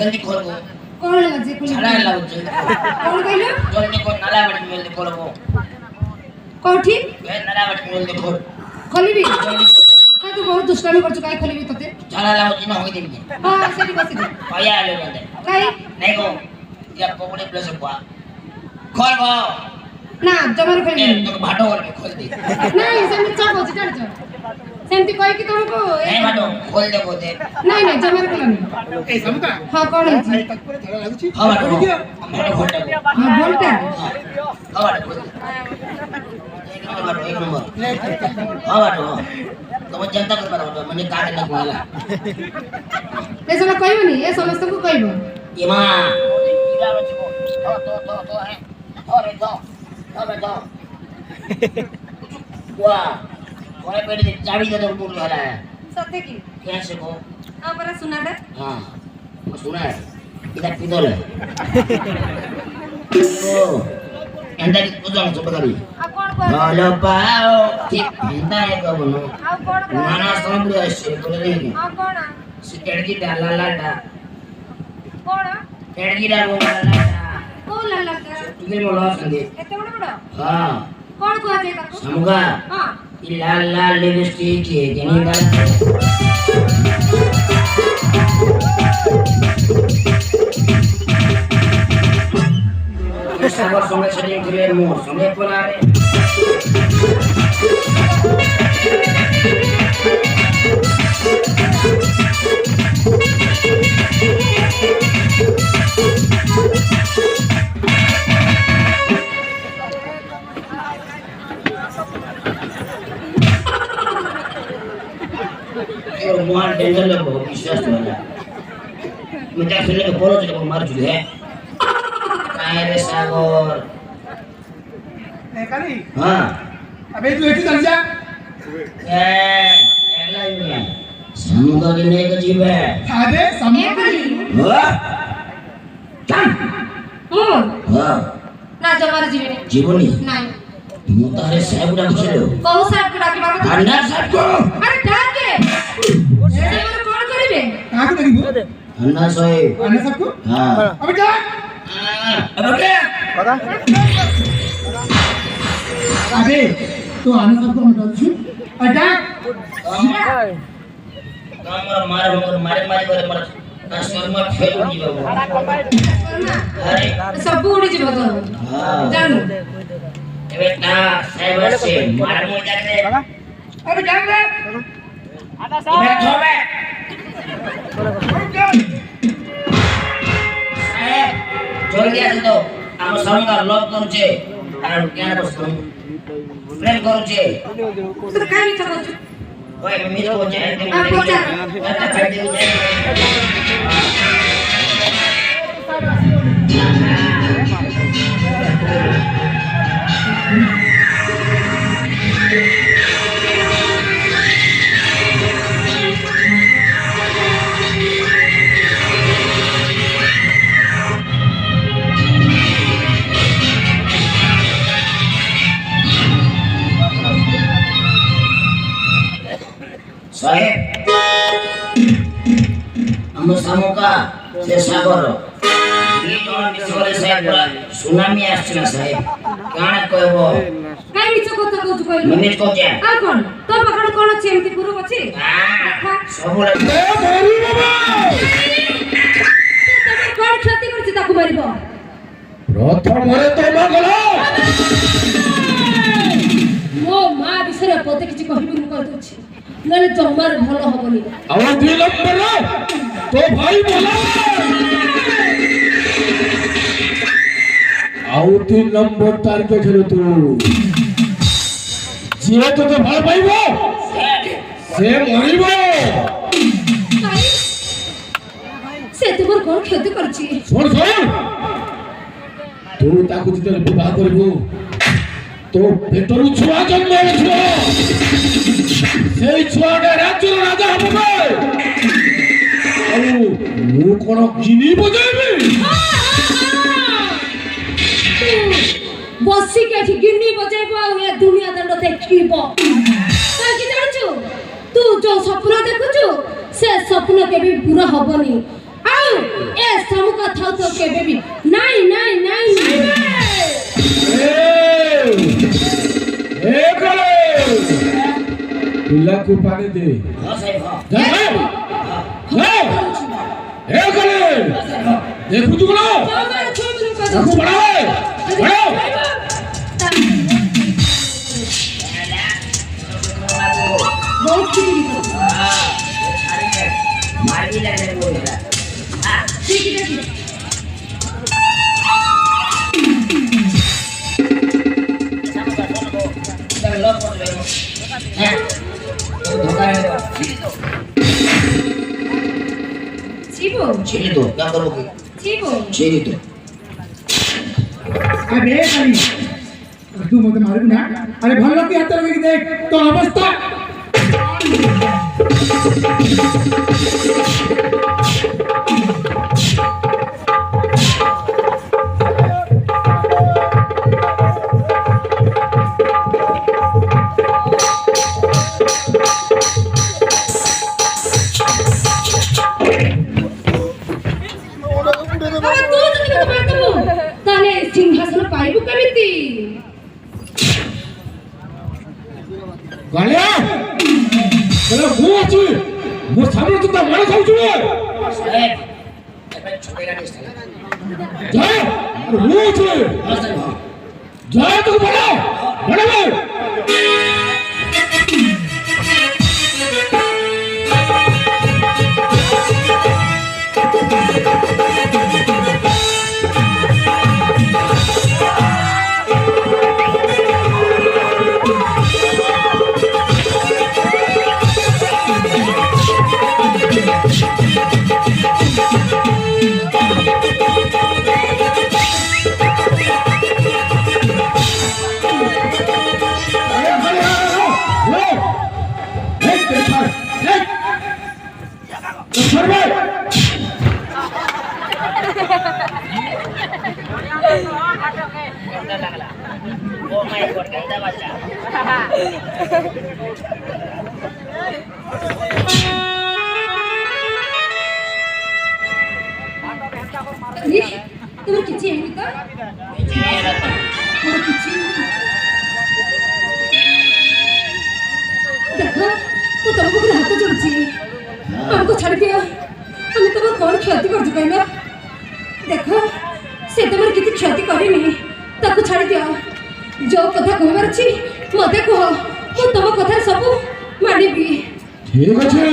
जल्दी खोल को कौन लगे खोल छड़ा लाओ जल्दी कौन कहलो जल्दी को नाला बट में जल्दी खोल को कोठी ए नाला बट में जल्दी खोल खोलिबी जल्दी का तू बहुत दुष्टामी कर चुका है खोलिबी तते छड़ा लाओ जिना होई देबी हां सेठी बसी दे पाया ले बंदे काई नहीं को या कोबड़े प्लस को खोल को ना जमर खोल ए तो भाटो करके खोल दे नहीं सेमती चाप हो चढ़ जा सेमती कोई की तुमको नहीं भाटो खोल दे को दे नहीं नहीं जमर खोल ए समका हां कौन है आई तक पूरे झगड़ा लागु छी हां भाटो भाटो खोल दे हां बोलता हां भाटो खोल एक नंबर हां भाटो तुम जनता कर पारो म्हणजे काटे ना कोला ए सला कहबो नी ए समस्त को कहबो ये मां इला बच्चे को तो है अरे तो अबे तो वाह कोई पेड़ दे चाबी दे तो बोल रहा है सत्य की कैसे को हां पर सुना दे हां वो सुना है इधर पिदोल है ओ एंदा की पूजा में चुपकारी आ कौन को हेलो पाओ ठीक एंदा है को बनो आ कौन को नाना समझ से बोले नहीं आ कौन सिकड़की डाला लाडा कौन केड़की डालो लाडा को लल्ला का तुझे बोला संदे एते बड़ा हां कौन को आते का समुगा हां ये लाल लाल लिपस्टिक है जनी डाल सब समय से निकले मुंह समय पर आ रहे और मोहन टेंशन ले बहुत विश्वास वाला मुझे सुनने को बोलो जो मार चुके हैं काय रे सागर ए काली हां अबे तू एठी चल जा ए अगला ही है समुद्र के ने का जीव है आदे समुद्र हां चल हां ना जमार जीवनी जीवनी नहीं तुम तारे साहब ना पूछ लो कौन साहब को डाके बाबा अन्ना साहब को अरे डाके ऐसे मत कौन करिबे कहां को देखिबो अन्ना साहब अन्ना सबको हां अबे जा अब क्या पता अबे तू अन्ना सबको मत छु अटा कामर मारे करे मर शर्मा फेल हो जीवा अरे सब उड़ी जीव तो हां जान बेटा साहब से मार मो जाके अबे जा रे आधा साहब बैठो बे जल्दी आ तो ଆମ ସାଙ୍ଗା ଲଭ କରୁଛେ ଆଉ କେନ ବସ୍ତୁ ପ୍ରେମ କରୁଛେ ତୁ କାଇଁ ମିଛ କହୁଛୁ ଓଏ ମିଛ କହୁଛେ ପଚାର ଛାଡି ଦେଉ साहेब हम सामुका से सागर ये जण मिसले साहेब सुनामी आछना साहेब काना कहबो काई मिछ কথা কইछु কইlu मिनिट को जा आ कोन तो পাখড় কোন আছে এমতি পুরো আছে सबुला ए मारी बाबा তুমি কোন ক্ষতি করছি তাকু মারিব প্রথমরে তো মঙ্গল মো মা বিসরে পতে কিছু কহিবি মু কই দউছি নলে জমার ভালো হবনি और 2 नंबर तो भाई बोला आउ 3 नंबर तार के खेलो तू जे तो भाई पाइबो से मरिबो কাই সে তোমার কোন ক্ষতি করছি छोड़ तू ताकू जिते विवाह करबो तो पेटरु छुआ जन्म होछो सेई छुआडे राज्यर राजा हबो आउ मु कोन गिनी बजाइबी बसी के गिन्नी बजाइबो आ ए दुनिया दंड देखिबो काई कि जानछु तू जो सपना देखुछु से सपना के भी पूरा हबनी आउ ए समुका थाउ तो के बेबी नहीं ए करे पिला को पानी दे हां साहेब हां जा ए करे देखु तू ना देखु बढ़ाओ बहुत ठीक मारी ले बोला हां ठीक लव कर ले हैं धोखा है जीवो छिली दो क्या करोगे जीवो छिली दो अरे करी तू मत मारू ना अरे भल्लो की हाथ लगे देख तो अवस्था सिंहासन पाइबु केमिति गालिया चलो वो अछि मो सामने तो ता मार खाउ छु साहेब एबे छोटेगा नहीं जा और वो अछि हां साहेब जा तो बड़ा ओ माय गॉड गंदा बच्चा तुम्हें किछि हेनी तो मोर किछि देखो वो तुमको पूरा हाथ जोड़छि हमको छाड़ दियो हमें तुम कौन क्षति कर चुका है देखो से तुम किछि क्षति करिनी ताको छाड़ दियो जो कथा कहबार अछि मते कह मु तुम कथा सब मानिबी ठीक अछि